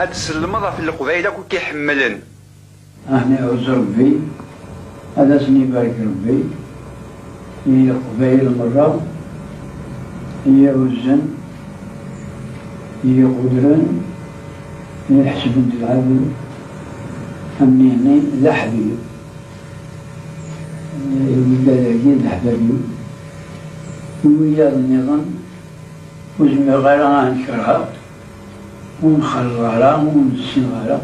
أتسلمض في القبائل كي يحملن. أهني عز ربي هذا سني بارك ربي هي قبائل مرة هي وزن هي قدران هي حسب العدل أمنيني لا حبيب البلدين الحبابي ويا النظام وزمي غيرها نشرها ونخرجها ونسينها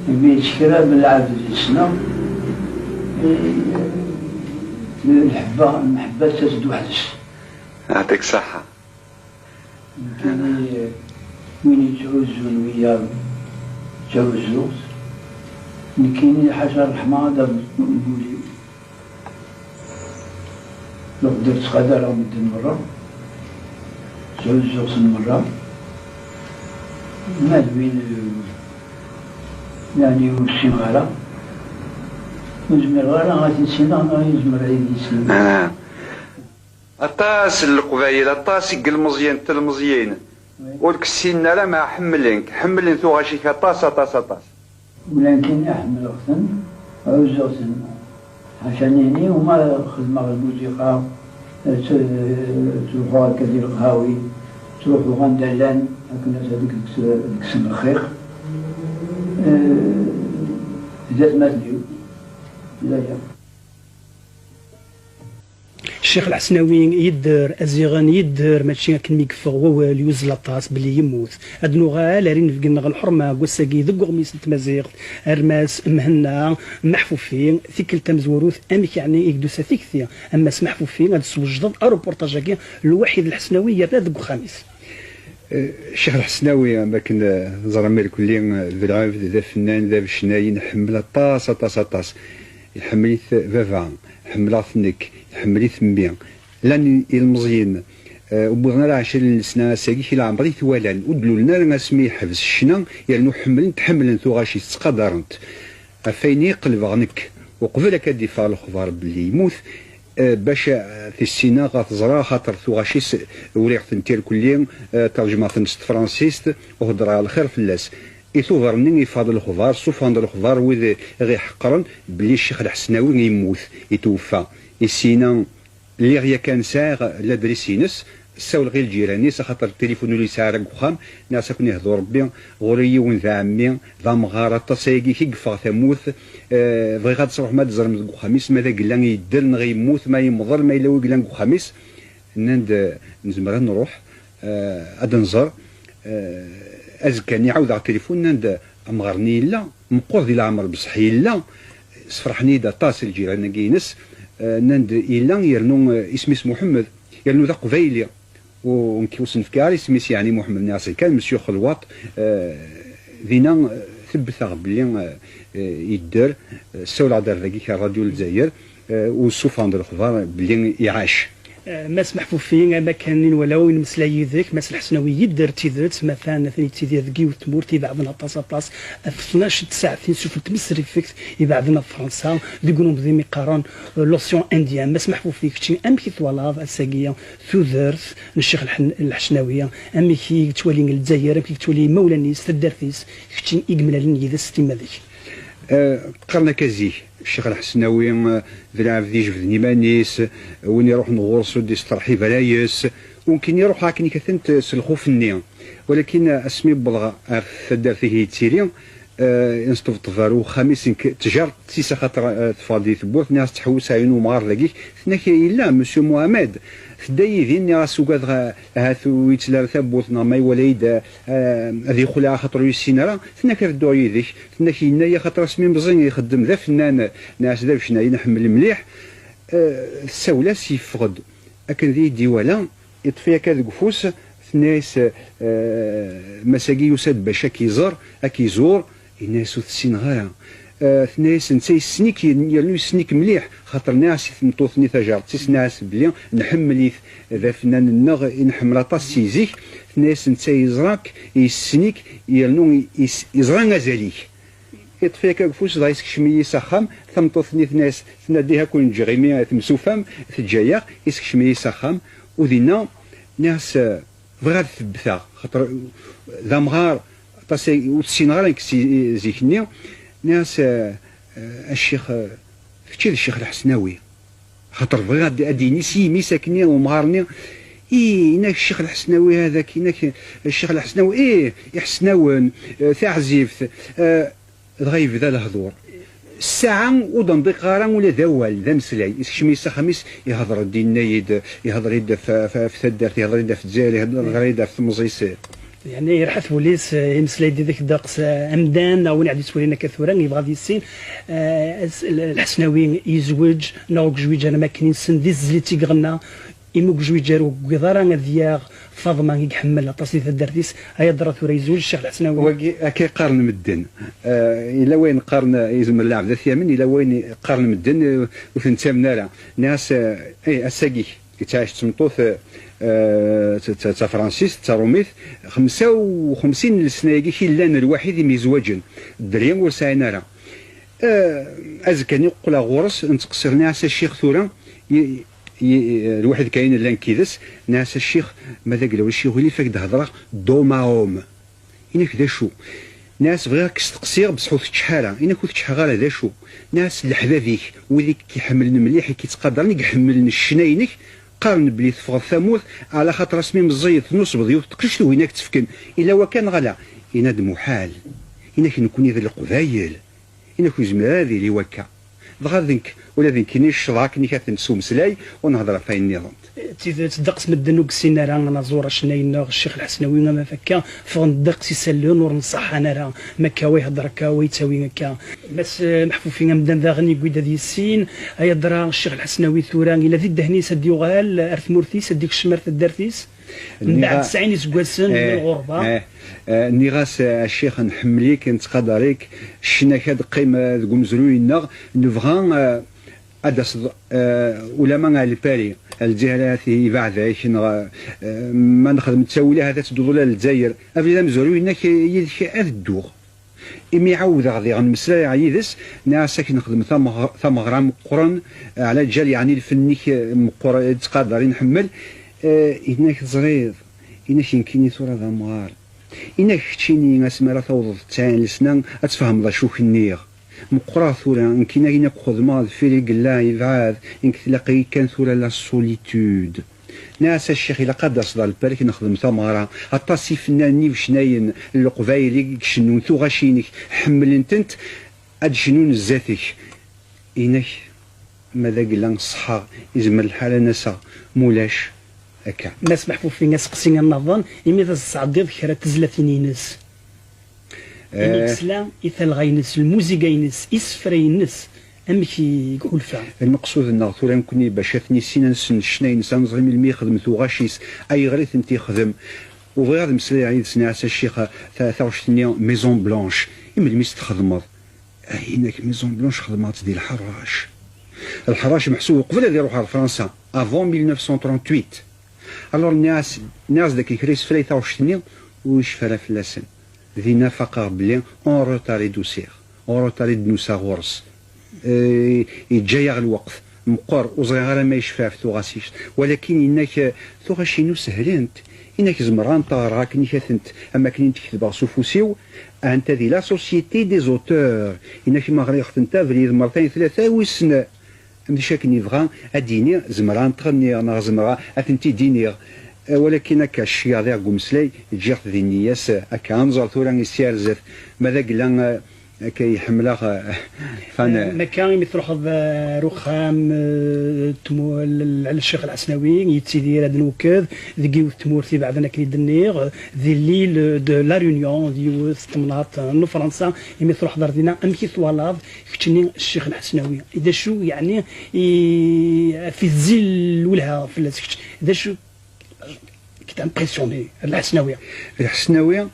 بيتشكرها بالعدد السنة المحبة تزد وحدش. يعطيك الصحة. وين يتعوزون ويا تعوزوت كاين حاجة الرحمة هذا نقولي لو قدرت قدرها مدة مرة تعوزوت مرة ما بين يعني وشي غالا وزمر غالا غادي نسينا يزمر عيد يسلم. أطاس القبايل أطاس المزيان المزيان والكسينا لا ما حملين ثو غاشيك أطاس. ولكن أحمل أختن عوزوتن عشانيني وما خدمة الموسيقى تروحوا هكا ديال القهاوي تروحوا غندلان هكا هذيك الكسم الخير ذات ماتنيو لا الشيخ الحسناوي يدر ازيغان يدر ماشي كان يكفغ ووال يوز لاطاس بلي يموت ادنو غال رين في الحرمه وساكي ذق غميس تمازيغ ارماس مهنا محفوفين ثيكل تمزوروث امك يعني يقدوس ثيكثيا اما محفوفين هذا السوجد اروبورتاجاكي الوحيد الحسناوي يرنا ذق خميس. الشيخ الحسناوي ما كان زرمير كلين ذا ذا فنان ذا بشناين حمل طاس يحمليث فافان حملات نك حمليث مبيان لان المزيان وبغنا لا 20 سنه ساكي لا عمري ثوالان ودلو لنا اسمي حبس الشنا يعني تحملن ثو غاشي تقدرنت فين يقلب غنك وقبل كدي فال الخبار باللي يموت باش في السينا غتزرا خاطر ثو غاشي وليغ تنتير كليا ترجمه تنست فرانسيست وهضر على الخير في اللاس يثوفرني يفاضل الخضار صوفان الخضار وذ غي حقرن بلي الشيخ الحسناوي يموت يتوفى السينا اللي غيا كان ساغ لا دريسينس ساول غير الجيراني خاطر التليفون اللي سارق وخام ناس كون يهضروا ربي غوري وين ذا عمي ذا مغاره تصايقي كي قفا ثموث بغي غاد تصروح ما تزرم خميس ماذا قلا يدل غيموت ما يمضر ما يلوي قلا خميس نند نزمر نروح ادنزر ازكاني عاود على التليفون نند امغرني لا مقور ديال العمر بصحي لا صفرحني دا طاس الجيران كينس نند الا يرنو اسمي محمد يرنو ذا قبيلي ونكيوسن في كاري سميس يعني محمد ناصر كان مسيو خلواط ذينا ثبت بلي يدر السولة دار ذاك الراديو الجزائر والسوفان ديال الخضار بلي يعاش ماس محفوفين ما كانين ولاو المسلاي ذاك ماس الحسناوي يدر تيدرت مثلا ثاني تيدير ذكي وتمور تيبعضنا طاس في 12 ساعه سوف تمسري فيك يبعضنا فرنسا ديقولوا بذي مقارن لوسيون انديان ماس محفوفين كتشي ام كي ثوالاب الساقيه ثوذرث الشيخ الحسناويه ام كي تولي الجزائر ام كي تولي مولانيس تدرثيس كتشي يقمل لي ذا ستيما ذيك قرنا كازيه الشيخ الحسناوي ذلعب ذي جبد نيمانيس وين يروح نغورسو دي سترحي بلايس ممكن يروح هاكني كثنت سلخوف النية ولكن اسمي بلغة فدار فيه تيري نستف طفارو خميس تجار تيسا خاطر تفاضي ثبوت ناس تحوس عينو مغار لاقيك ثناك لا مسيو محمد فداي ذين راسو قاد هاثو يتلا ثبوتنا ما يوليد هذي خلع خاطر يسينا ثناك ردو يديك ثناك ينايا خاطر اسمي مزين يخدم ذا فنان ناس ذا باش نحمل مليح الساوله سيفقد اكن ذي ديوالا يطفيها كذا قفوس ناس مساقي يسد باش كيزور الناس تسين غالا ناس نسي السنيك يلو السنيك مليح خاطر ناس نطوثني تجار تيس ناس بلي نحمل ذا فنان النغ نحمل طاس سيزيك ناس نسي يزراك السنيك يلو يزرا غزاليك يطفيك كفوس ضايسك شمية سخام ثم طوثني ناس تناديها كون جريمي تمسوفام تجايا يسك شمية سخام ودينا ناس بغات ثبتها خاطر ذا مغار وتسين غير زيكني ناس الشيخ كتشي الشيخ الحسناوي خاطر بغى اديني سيمي ساكنين ومغارني إنك الشيخ الحسناوي هذاك إنك الشيخ الحسناوي يحسناون تعزيف غايب ذا الهضور الساعة ودن قارن ولا ذوال ذا مسلاي شميسة خميس يهضر الدين نايد يهضر يدا في ثدرت يهضر يدا في الجزائر يهضر يدا في مزيس يعني يرحث وليس يمسلاي ذاك الدقس امدان او نعدي سولينا كثورا يبغى ذي السين الحسناوي يزوج نوك زويج انا ما كاينين سن ذي الزليتي غنا إمك جويجارو قدرا ذياغ فاضما يحمل تصنيف الدرديس هيا درات ورا يزوج الشيخ الحسناوي وكي قارن مدن الى وين قارن يزم اللاعب ذا ثيامن الى وين قارن مدن وفين تامنا ناس اي اساقي كيتعايش تمطوث تا فرانسيس تا روميث 55 سنه كي لان الواحد مزواجن الدريان وساينا راه ازكاني يقول غورس نتقصر ناس الشيخ ثورا الواحد كاين اللي كيدس ناس الشيخ ماذا قالوا الشيخ اللي فاك هضره دوماهم هنا كذا شو ناس بغاك تقصير بصحوث شحاله هنا كنت شحال هذا شو ناس الحبابيك وذيك كيحملني مليح كيتقدرني كيحملني الشناينك قارن بلي تفغ ثموث على خاطر اسمي مزيط نصب ضيوف تقشلو هناك تفكن الا وكان غلا يناد محال هنا كنكون ذا القبايل هنا كيزمل هذه اللي وكا ذاك ولا ذيك كاين الشراك اللي كتنسو مسلاي ونهضر فين النظام تدقس مدن وكسينا راه نزور شناينا الشيخ الحسناوي ما فكا فندقس يسلون ونصح انا راه ما كاوي هضر كاوي تاوي هكا بس محفوفين مدن ذا غني قيد هذه السين هيضرا الشيخ الحسناوي ثورا الى ذي الدهني سدي يغال ارث مورثيس ديك الشمر الدرتيس من بعد 90 سكواسن الغربه نيغاس الشيخ نحمليك نتقدريك الشناكه قيمه مزروينا نبغى أدس ولا ما الباري الجهات يبعد ما نخدم تسوي هذا تدور للجزائر أبدا مزروي إنك يدك الدور إمي عاود غادي غنمسلا عيدس ناس نخدم ثم غرام قرن على الجال يعني الفنيك مقر تقدر نحمل إنك زريض إنك يمكن صورة ذا مغار إنك تشيني ناس مرة توض تاعين لسنان أتفهم ذا شوك النير مقرا ثورا يمكن أن خذ ما في لا يبعاد إنك تلاقي كان ثورا لا سوليتود ناس الشيخ إلا قد أصدر البارك نخدم ثمرة الطاسي فناني وشناين القبايلي شنون ثو غاشينك حمل انت أد شنون ذاتك إنك ماذا قلنا الصحة يزمل الحالة ناسا مولاش هكا ناس محفوفين ناس قصين النظام إمي تصعد كرا تزلاتينينس الإسلام إثال غاينس الموسيقى ينس إسفرينس أمشي يقول فيها المقصود أن ثورا يمكن باش ثني سن شناين سان زغيم المي يخدم ثوغاشيس أي غريث انت يخدم وغير هذا مسلا عيد سناس الشيخ 23 ميزون بلانش إما الميس تخدمض هناك ميزون بلانش خدمات ديال الحراش محسوب قبل هذا يروح على فرنسا افون 1938 الور الناس ذاك الكريس في 23 ويش فلا فلاسن ذي نفقه بلي اون روتاري دوسير اون روتاري دنوسا غورس يتجايغ الوقت مقر وصغير ما يشفى في ثوغاسيش ولكن انك ثوغاشينو سهلنت انك زمران طارك نيكاثنت اما كنت تكتب سوفوسيو انت ذي لا سوسيتي دي زوتور انك ما غير انت فريد مرتين ثلاثه وسنه ملي شاكني يبغى اديني زمران تغني انا زمرا اثنتي دينير ولكن هكا الشيا ذا قمسلاي تجي ذي النياس هكا انزر ثورا يسير ماذا قلنا كيحملها فانا مكان مثل رخام على الشيخ الحسناوي يتسيدي هذا الوكاد ذي تمورتي بعدنا كريد النيغ ذي الليل دو لا ريونيون ديال استمناط نو فرنسا مثل حضر دينا امكي ثوالاد كتشني الشيخ الحسناوي اذا شو يعني في الزل ولها في الاسكت اذا شو كنت امبرسيوني الحسناويه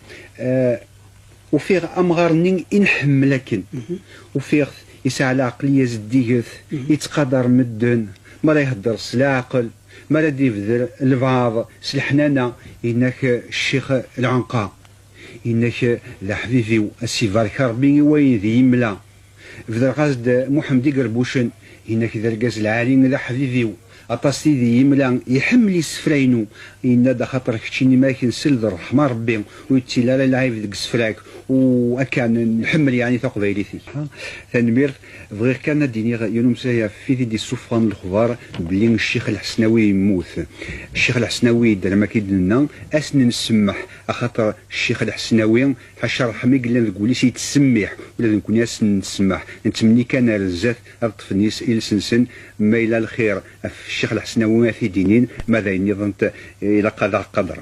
وفيه امغارني انحملكن وفيه يسعى العقليه زديغث يتقدر مدن ما لا يهدر العقل ما لا يبذل البعض سلحنانا انك الشيخ العنقا انك لحبيبي السيفار كربي وين ذي يملا في الغازد محمد قربوشن انك ذا الغاز العالي ذا حبيبي اطاس تيدي يملا يحمل يسفراينو ان دا خاطر كتشيني ما كنسل الرحمه ربي ويتي لا لا عايف ديك السفراك وكان نحمل يعني تقبيليتي تنمير بغير كان ديني يوم سايا في دي السفران الخبار بلي الشيخ الحسناوي يموت. الشيخ الحسناوي دار ما كيدنا اسن نسمح خاطر الشيخ الحسناوي حشر حمي قلنا نقول سي تسمح ولا نكون اسن نسمح نتمني كان رزات الطفنيس الى سنسن ما الى الخير الشيخ الحسناوي ما في دينين ماذا ينظن الى قدر